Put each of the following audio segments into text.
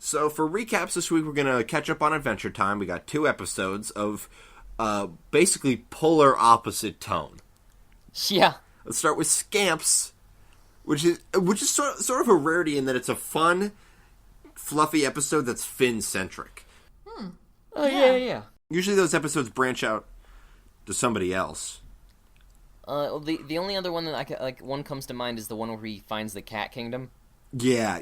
So for recaps this week, we're going to catch up on Adventure Time. We got 2 episodes of basically polar opposite tone. Yeah. Let's start with Scamps, which is sort of a rarity in that it's a fun, fluffy episode that's Finn-centric. Oh, yeah. Usually those episodes branch out to somebody else. The only other one that one comes to mind is the one where he finds the Cat Kingdom. Yeah,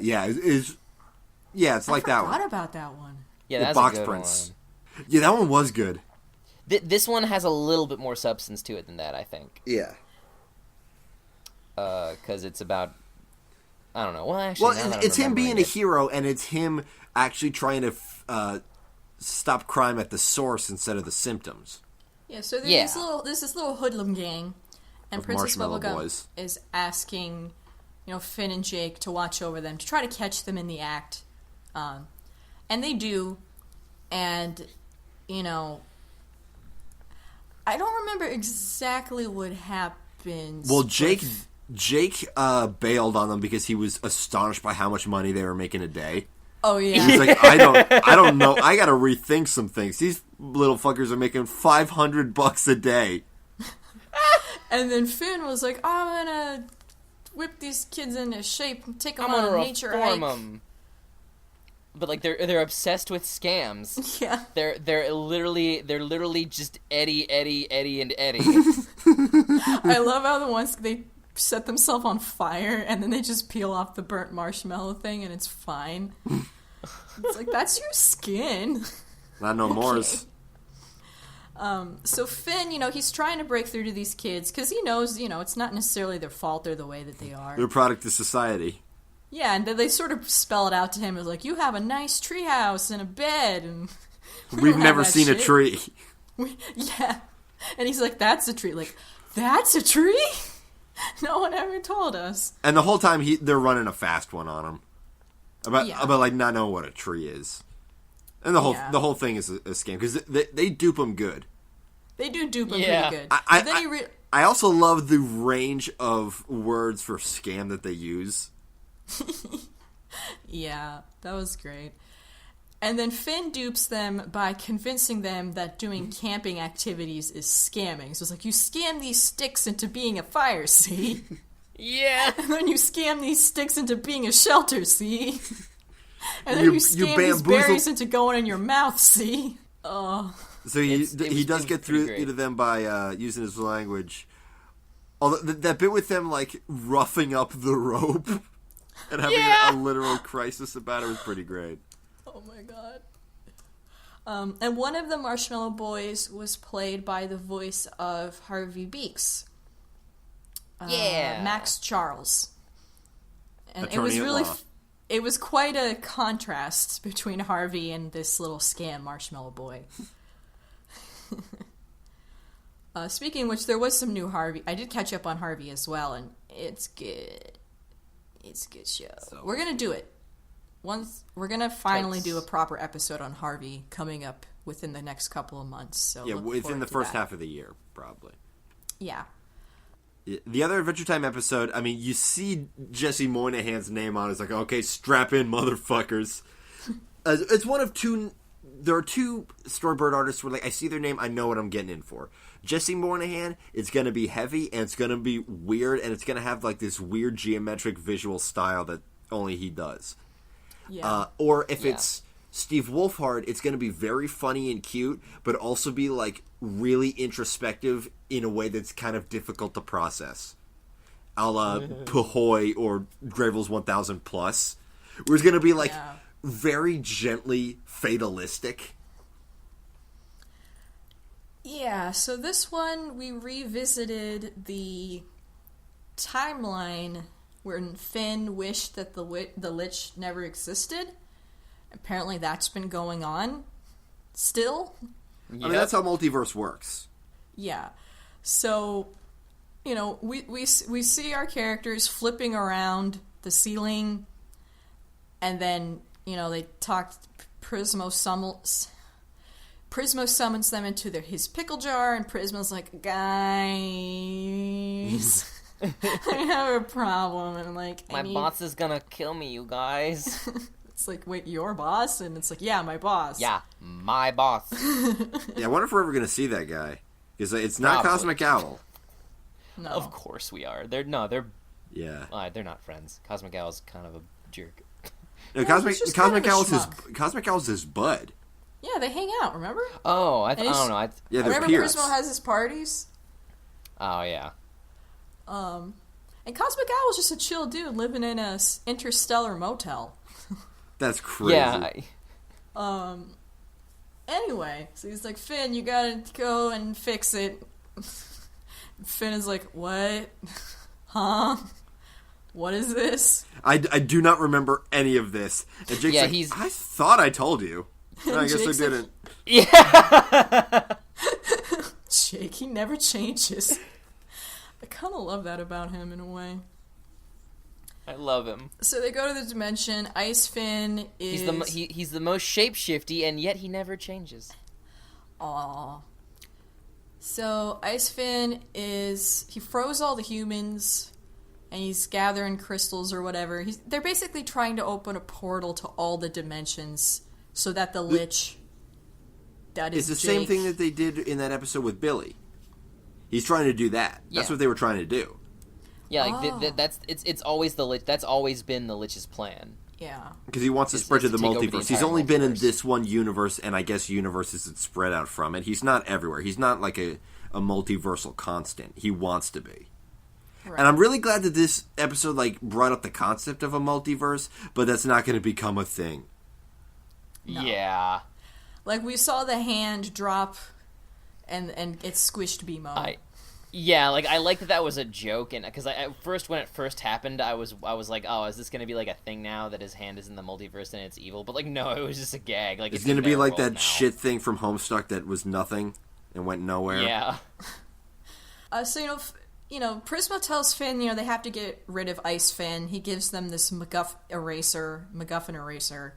it's like that one. I forgot about that one. Yeah, that's Box a good Prince. one. Yeah, that one was good. This one has a little bit more substance to it than that, I think. Yeah. Because it's about... I don't know. Well, actually, it's him being a hero, and it's him actually trying to stop crime at the source instead of the symptoms. Yeah, so there's this little hoodlum gang, and Princess Marshmallow Bubblegum Boys. is asking, Finn and Jake to watch over them, to try to catch them in the act. And they do, and, I don't remember exactly what happens. Well, Jake bailed on them because he was astonished by how much money they were making a day. Oh, yeah. He's like, I don't know. I gotta rethink some things. These little fuckers are making $500 a day. And then Finn was like, I'm gonna whip these kids into shape and take them on a nature hike. Them. But they're obsessed with scams. Yeah. They're literally just Eddie, and Eddie. I love how the ones they set themselves on fire and then they just peel off the burnt marshmallow thing and it's fine. It's like, that's your skin. Not no mores. So Finn, he's trying to break through to these kids because he knows, it's not necessarily their fault they're the way that they are. They're a product of society. Yeah, and then they sort of spell it out to him as like, you have a nice treehouse and a bed, and we've never seen a tree. Yeah, and he's like, that's a tree. Like, that's a tree? No one ever told us. And the whole time they're running a fast one on him about like not knowing what a tree is, and the whole thing is a scam because they dupe him good. They do dupe him pretty good. I also love the range of words for scam that they use. Yeah, that was great. And then Finn dupes them by convincing them that doing camping activities is scamming. So it's like, you scam these sticks into being a fire, see? Yeah. And then you scam these sticks into being a shelter, see? And then you scam these berries into going in your mouth, see? Oh. So he does get through to them by using his language. Although that bit with them like roughing up the rope and having a literal crisis about it was pretty great. Oh my god. And one of the Marshmallow Boys was played by the voice of Harvey Beaks. Max Charles. And Attorney at law. It was quite a contrast between Harvey and this little scam Marshmallow Boy. Speaking of which, there was some new Harvey. I did catch up on Harvey as well, and it's good. It's a good show. So we're gonna do it. We're gonna finally do a proper episode on Harvey coming up within the next couple of months. So yeah, within the first half of the year, probably. Yeah. The other Adventure Time episode, I mean, you see Jesse Moynihan's name on it. It's like, okay, strap in, motherfuckers. It's one of two. There are two storyboard artists where, like, I see their name, I know what I'm getting in for. Jesse Moynihan, it's going to be heavy, and it's going to be weird, and it's going to have, like, this weird geometric visual style that only he does. Yeah. Or if it's Steve Wolfhard, it's going to be very funny and cute, but also be, like, really introspective in a way that's kind of difficult to process. A la Pahoy or Gravel's 1000 Plus. Where it's going to be, like, very gently fatalistic. Yeah, so this one, we revisited the timeline where Finn wished that the Lich never existed. Apparently that's been going on still. Yep. I mean, that's how multiverse works. Yeah. So, we see our characters flipping around the ceiling, and then, they talk. Prismo summons them into his pickle jar, and Prismo's like, guys, I have a problem, and I'm like, my boss is gonna kill me, you guys. It's like, wait, your boss? And it's like, yeah, my boss. Yeah, my boss. Yeah, I wonder if we're ever going to see that guy. Because it's not Probably. Cosmic Owl. No. Of course we are. They're Yeah. they're not friends. Cosmic Owl's kind of a jerk. No, Well, he's just kind of a Cosmic Owl's his bud. Yeah, they hang out, remember? Oh, I don't know. Yeah, they're Remember peers. Prismo has his parties? Oh, yeah. And Cosmic Owl was just a chill dude living in a interstellar motel. That's crazy. Yeah. Anyway, so he's like, Finn, you gotta go and fix it. Finn is like, what? Huh? What is this? I do not remember any of this. And Jake's like, I thought I told you. No, I guess I didn't. Yeah. Jake, he never changes. I kind of love that about him in a way. I love him. So they go to the dimension. Ice Finn is... He's the most shapeshifty, and yet he never changes. Aww. So Ice Finn he froze all the humans, and he's gathering crystals or whatever. They're basically trying to open a portal to all the dimensions so that the Lich, that is It's the Jake, same thing that they did in that episode with Billy. He's trying to do that. That's what they were trying to do. Yeah, like it's always the Lich. That's always been the Lich's plan. Yeah. Because he wants to spread to the take over the multiverse. He's entire only been in multiverse. this one universe, and I guess universes that spread out from it. He's not everywhere. He's not like a multiversal constant. He wants to be. Right. And I'm really glad that this episode brought up the concept of a multiverse, but that's not going to become a thing. No. Yeah. Like, we saw the hand drop and it squished BMO. Yeah, like, I like that was a joke, and because when it first happened, I was like, oh, is this gonna be like a thing now that his hand is in the multiverse and it's evil? But like, no, it was just a gag. Like, It's going to be like that now. shit thing from Homestuck that was nothing and went nowhere. Yeah. So, Prismo tells Finn, they have to get rid of Ice Finn. He gives them this MacGuffin eraser.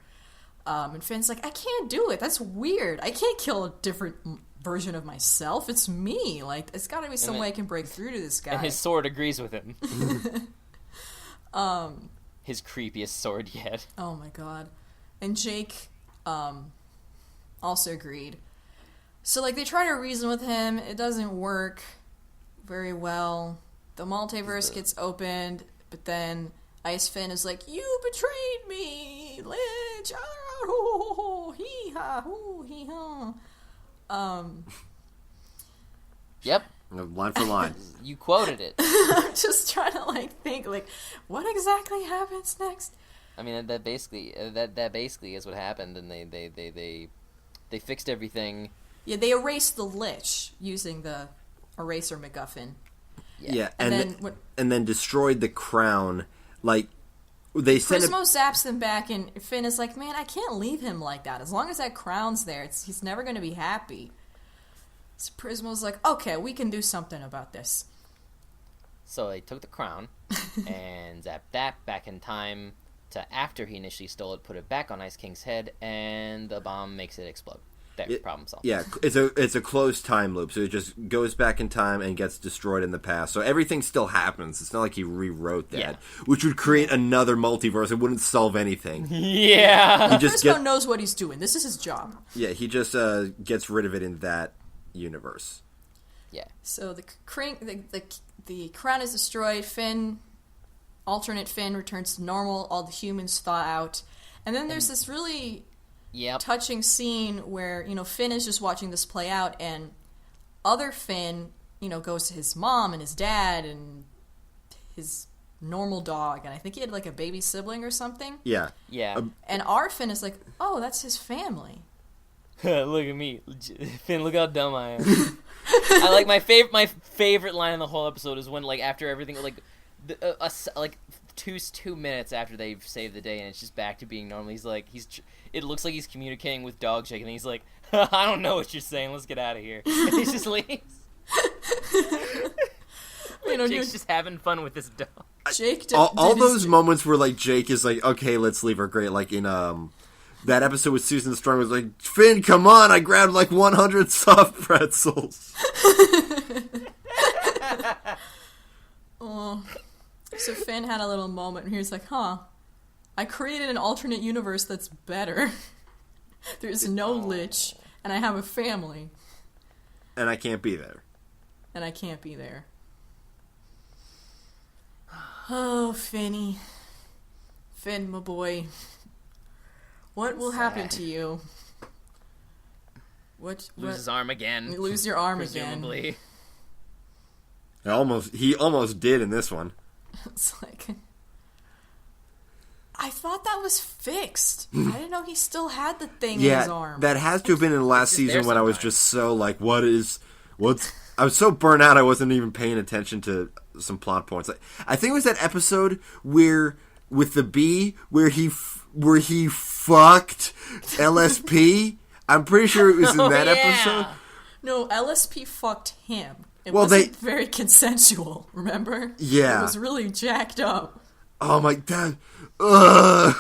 And Finn's like, I can't do it. That's weird. I can't kill a different version of myself. It's me. Like, it's got to be some way I can break through to this guy. And his sword agrees with him. His creepiest sword yet. Oh my god. And Jake also agreed. So, they try to reason with him. It doesn't work very well. The multiverse gets opened, but then Ice Finn is like, you betrayed me, Lich! Ah, hee ha, hoo, hee ha. Yep. Line for line. You quoted it. I'm just trying to think what exactly happens next. I mean, that basically is what happened, and they fixed everything. Yeah, they erased the Lich using the eraser MacGuffin. Yeah, and then destroyed the crown. They sent Prismo zaps them back, and Finn is like, man, I can't leave him like that. As long as that crown's there, he's never going to be happy. So Prismo's like, okay, we can do something about this. So they took the crown and zapped that back in time to after he initially stole it, put it back on Ice King's head, and the bomb makes it explode. There, problem solved. Yeah, it's a closed time loop, so it just goes back in time and gets destroyed in the past. So everything still happens. It's not like he rewrote that, which would create another multiverse. It wouldn't solve anything. Yeah. Prismo knows what he's doing. This is his job. Yeah, he just gets rid of it in that universe. Yeah. So the crown is destroyed. Alternate Finn returns to normal. All the humans thaw out. And then there's this really touching scene where, Finn is just watching this play out, and other Finn, goes to his mom and his dad and his normal dog, and I think he had a baby sibling or something. Yeah. Yeah. And our Finn is like, oh, that's his family. Look at me, Finn. Look how dumb I am. I like my favorite line in the whole episode is when after everything 2 minutes after they've saved the day and it's just back to being normal. It looks like he's communicating with dog Jake, and he's like, I don't know what you're saying. Let's get out of here. And he just leaves. Jake's just having fun with this dog. Jake all those moments where Jake is like, okay, let's leave are great. Like in that episode with Susan Strong was like, Finn, come on! I grabbed 100 soft pretzels. Oh. So Finn had a little moment and he was like, huh, I created an alternate universe that's better. There's no Lich, and I have a family. And I can't be there. And I can't be there. Oh, Finny. Finn, my boy. What will happen to you? Lose his arm again. You lose your arm presumably. again. He almost did in this one. It's like... I thought that was fixed. I didn't know he still had the thing in his arm. That has to have been in last season when I was just so like, what's... I was so burnt out I wasn't even paying attention to some plot points. I think it was that episode where, with the bee, where he fucked LSP. I'm pretty sure it was in that episode. No, LSP fucked him. It wasn't very consensual, remember? Yeah. It was really jacked up. Oh my god. Ugh.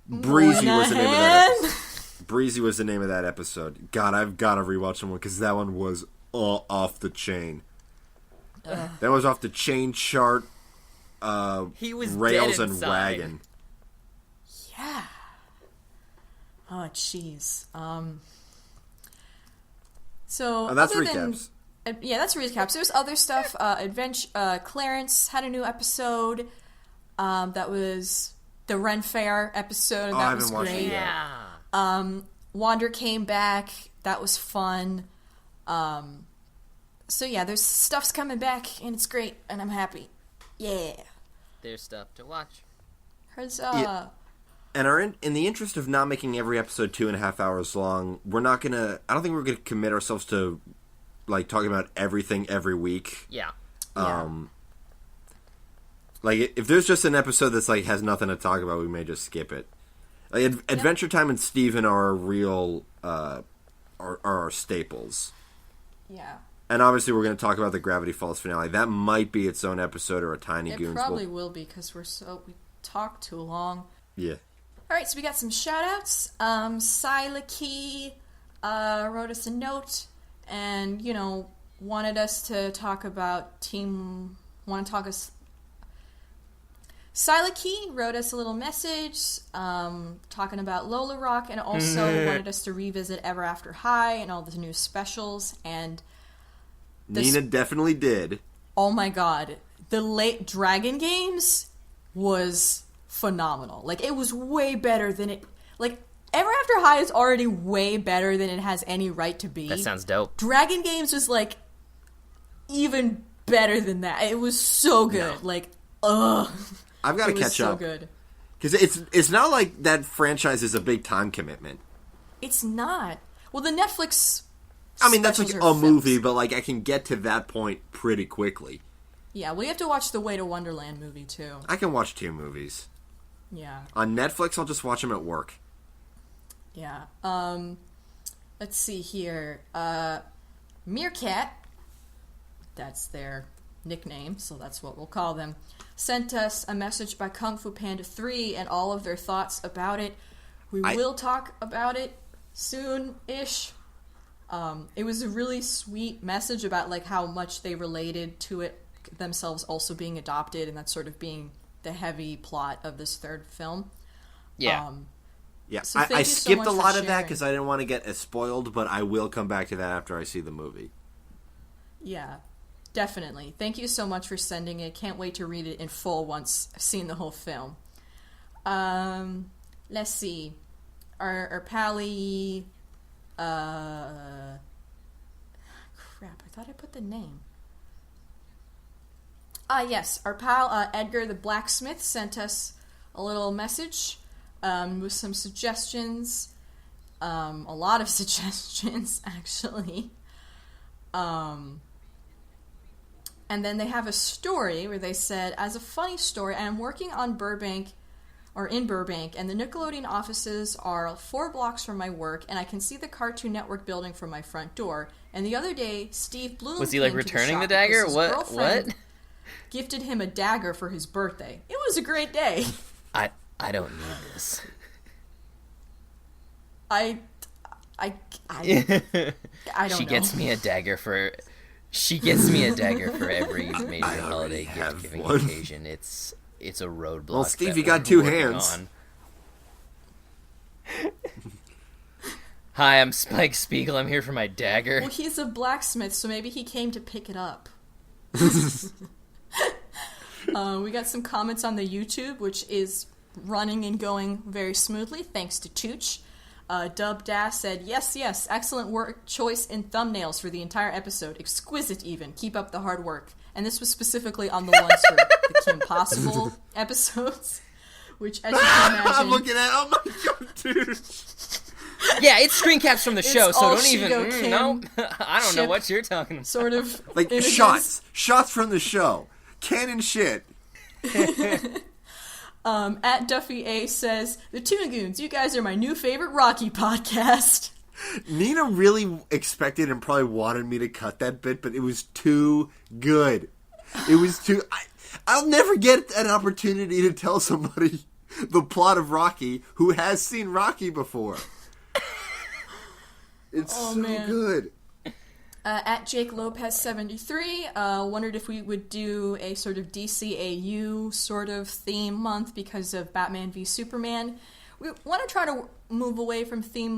Breezy was the name of that episode. Breezy was the name of that episode. God, I've got to rewatch that one because that one was off the chain. That was off the chain chart. He was rails dead and inside. wagon. Yeah. Oh, jeez. So that's other recaps. Yeah, that's recaps. There's other stuff. Clarence had a new episode. That was the Ren Fair episode. That was great. Yeah. Wander came back. That was fun. So yeah, there's stuff's coming back, and it's great, and I'm happy. Yeah. There's stuff to watch. Huzzah. Yeah. And in the interest of not making every episode 2.5 hours long, I don't think we're gonna commit ourselves to like talking about everything every week. Yeah. Like if there's just an episode that's like has nothing to talk about, we may just skip it. Like Adventure Time and Steven are real are our staples. Yeah. And obviously we're going to talk about the Gravity Falls finale. That might be its own episode or a Tiny Goons. It probably will be because we talked too long. Yeah. All right, so we got some shout-outs. Sila Key wrote us a note and, wanted us to talk about Sila Key wrote us a little message talking about Lola Rock and also wanted us to revisit Ever After High and all the new specials. And Nina definitely did. Oh my god. The late Dragon Games was phenomenal. Like, it was way better than it... Like, Ever After High is already way better than it has any right to be. That sounds dope. Dragon Games was, like, even better than that. It was so good. No. Like, ugh. I've got to catch so up. Good. Because it's not like that franchise is a big time commitment. It's not. Well, the Netflix... I mean, that's like a films. movie, but like I can get to that point pretty quickly. Yeah, we have to watch the Way to Wonderland movie, too. I can watch 2 movies. Yeah. On Netflix, I'll just watch them at work. Yeah. Let's see here. Meerkat, that's their nickname, so that's what we'll call them, sent us a message by Kung Fu Panda 3 and all of their thoughts about it. We will talk about it soon-ish. It was a really sweet message about like how much they related to it themselves also being adopted, and that sort of being the heavy plot of this third film. Yeah. Yeah, So I so skipped much a for lot of that sharing. because I didn't want to get as spoiled, but I will come back to that after I see the movie. Yeah, definitely. Thank you so much for sending it. Can't wait to read it in full once I've seen the whole film. Let's see. Our pally... crap, I thought I put the name. Yes, our pal Edgar the Blacksmith sent us a little message with some suggestions. A lot of suggestions, actually. And then they have a story where they said, as a funny story, I am working on in Burbank, and the Nickelodeon offices are 4 blocks from my work, and I can see the Cartoon Network building from my front door. And the other day, Steve Bloom Was he like came to returning the shop dagger? because his What? girlfriend gifted him a dagger for his birthday. It was a great day. I don't need this. I don't She know. gets me a dagger for every major already holiday have gift-giving one. occasion. It's it's a roadblock. Well, Steve, that you got we're two working hands. on. Hi, I'm Spike Spiegel. I'm here for my dagger. Well, he's a blacksmith, so maybe he came to pick it up. We got some comments on the YouTube, which is running and going very smoothly, thanks to Tooch. Dub Das said, yes, excellent work choice in thumbnails for the entire episode. Exquisite, even. Keep up the hard work. And this was specifically on the ones for the Kim Possible episodes, which, as you can imagine... I'm looking at... Oh, my God, dude. Yeah, it's screen caps from the show, so all don't even... Shigo no, Kim I don't know what you're talking about. Sort of Like, images. shots from the show. Canon shit. At Duffy A says, the Toon Goons, you guys are my new favorite Rocky podcast. Nina really expected and probably wanted me to cut that bit, but it was too good. It was too... I'll never get an opportunity to tell somebody the plot of Rocky who has seen Rocky before. It's good. At Jake Lopez 73, wondered if we would do a sort of DCAU sort of theme month because of Batman v Superman. We want to try to move away from theme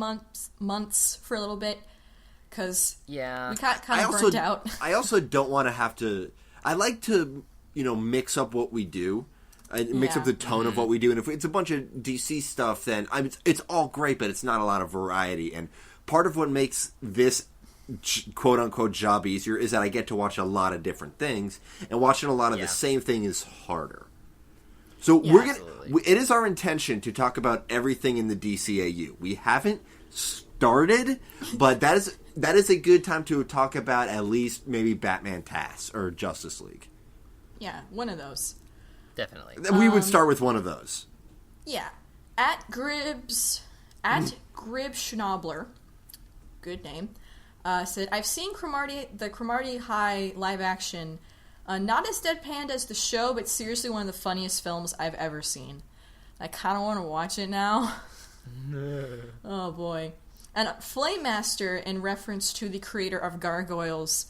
months for a little bit because we got kind of burnt out. I also don't want to have to... I like to, mix up what we do. Mix up the tone of what we do. And if it's a bunch of DC stuff, then it's all great, but it's not a lot of variety. And part of what makes this quote-unquote job easier is that I get to watch a lot of different things, and watching a lot of the same thing is harder. So it is our intention to talk about everything in the DCAU. We haven't started, but that is a good time to talk about at least maybe Batman TAS or Justice League. Yeah, one of those. Definitely. We would start with one of those. Yeah. At Grib Schnabler, good name, said, I've seen the Cromartie High live action. Not as deadpan as the show, but seriously one of the funniest films I've ever seen. I kind of want to watch it now. Oh, boy. And Flame Master, in reference to the creator of Gargoyles,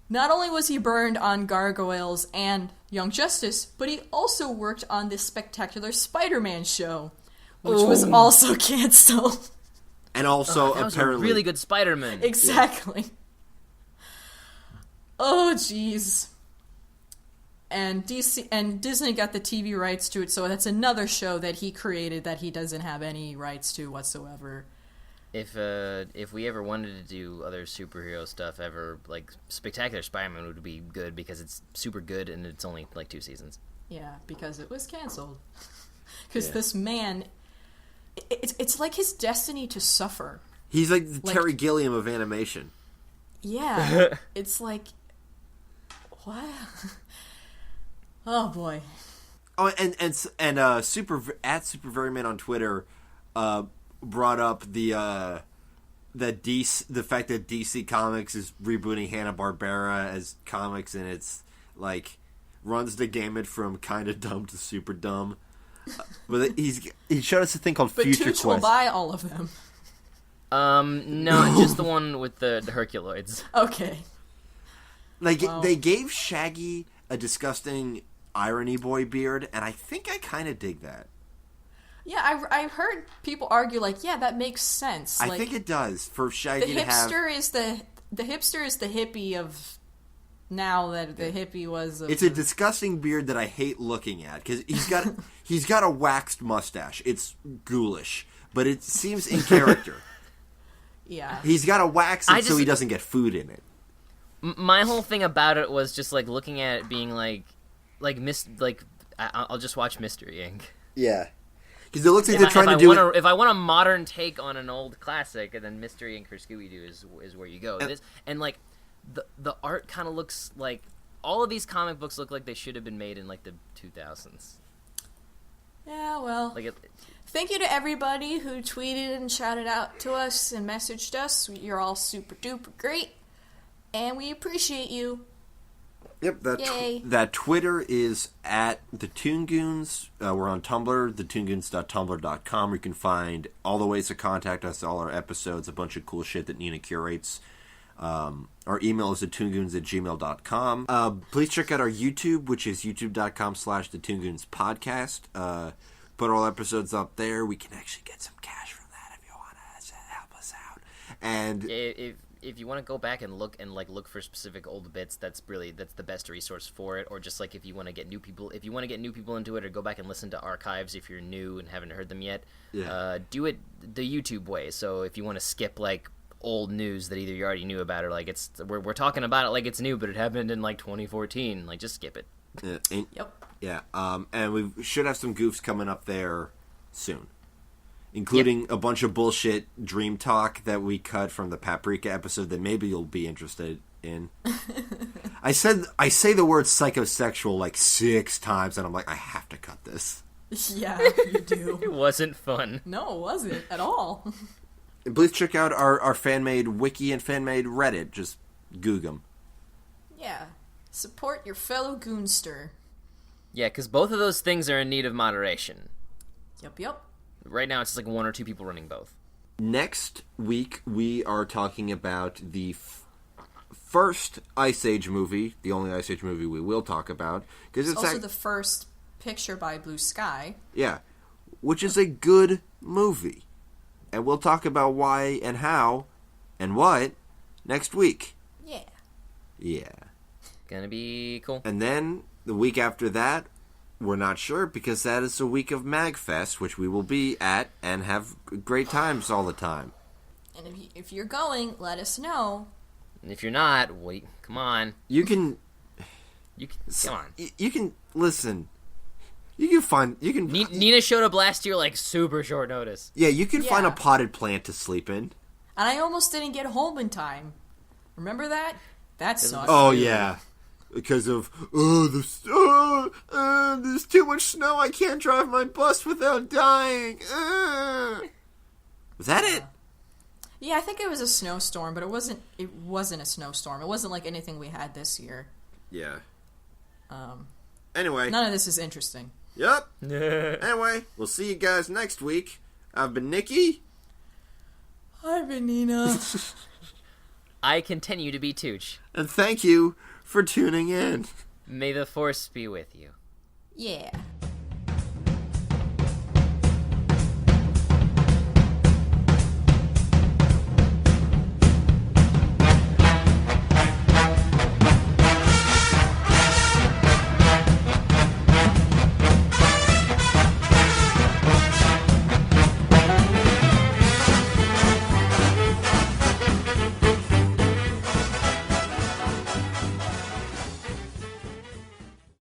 not only was he burned on Gargoyles and Young Justice, but he also worked on this spectacular Spider-Man show, which was also canceled. And also, that was apparently... a really good Spider-Man. Exactly. Oh, jeez. And Disney got the TV rights to it, so that's another show that he created that he doesn't have any rights to whatsoever. If we ever wanted to do other superhero stuff ever, like Spectacular Spider-Man would be good because it's super good and it's only like 2 seasons. Yeah, because it was canceled. Because this man, it's like his destiny to suffer. He's like the Terry Gilliam of animation. Yeah, it's like, what? Oh boy. Oh, and Super Veryman on Twitter brought up the fact that DC Comics is rebooting Hanna-Barbera as comics, and it's like runs the gamut from kind of dumb to super dumb. But he showed us a thing called Future Quest. But Tooch will buy all of them. No, just the one with the Herculoids. Okay. Like they gave Shaggy a disgusting irony boy beard, and I think I kind of dig that. Yeah, I've heard people argue like, yeah, that makes sense. I think it does for Shaggy to have. The hipster is the hippie of now that the hippie was. It's a disgusting beard that I hate looking at because he's got a waxed mustache. It's ghoulish, but it seems in character. Yeah, he's got to wax it so he doesn't get food in it. My whole thing about it was just like looking at it, being I'll just watch Mystery Inc. Yeah. Because it looks like they're trying to do it. If I want a modern take on an old classic, and then Mystery Inc. or Scooby-Doo is where you go. And like, the art kind of looks like... All of these comic books look like they should have been made in, like, the 2000s. Yeah, well... Thank you to everybody who tweeted and shouted out to us and messaged us. You're all super duper great. And we appreciate you. Yep, that Twitter is at the Toon Goons. We're on Tumblr, thetoongoons.tumblr.com, where you can find all the ways to contact us, all our episodes, a bunch of cool shit that Nina curates. Our email is toongoons@gmail.com. Please check out our YouTube, which is youtube.com/the Put all episodes up there. We can actually get some cash from that if you want to help us out. And if you want to go back and look for specific old bits, that's the best resource for it. Or just like if you want to get new people into it, or go back and listen to archives if you're new and haven't heard them yet. Do it the YouTube way. So if you want to skip like old news that either you already knew about or like we're talking about it like it's new, but it happened in like 2014, like just skip it. Yep. Yeah. And we should have some goofs coming up there soon. Including a bunch of bullshit dream talk that we cut from the Paprika episode that maybe you'll be interested in. I say the word psychosexual like 6 times, and I'm like, I have to cut this. Yeah, you do. It wasn't fun. No, it wasn't at all. And please check out our fan-made wiki and fan-made Reddit. Just Goog 'em. Yeah. Support your fellow Goonster. Yeah, because both of those things are in need of moderation. Yep. Right now, it's just like 1 or 2 people running both. Next week, we are talking about the first Ice Age movie, the only Ice Age movie we will talk about. It's also the first picture by Blue Sky. Yeah, which is a good movie. And we'll talk about why and how and what next week. Yeah. Gonna be cool. And then, the week after that, we're not sure, because that is the week of MagFest, which we will be at and have great times all the time. And if you're going, let us know. And if you're not, wait, come on. You can come on. You can listen. Nina showed up last year like super short notice. Yeah, you can find a potted plant to sleep in. And I almost didn't get home in time. Remember that? That sucked. Oh yeah. Because of there's too much snow. I can't drive my bus without dying. Was that it? Yeah, I think it was a snowstorm, but it wasn't a snowstorm. It wasn't like anything we had this year. Yeah. Anyway, none of this is interesting. Yep. Anyway, we'll see you guys next week. I've been Nikki. I've been Nina. I continue to be Tooch. And thank you for tuning in. May the Force be with you. Yeah.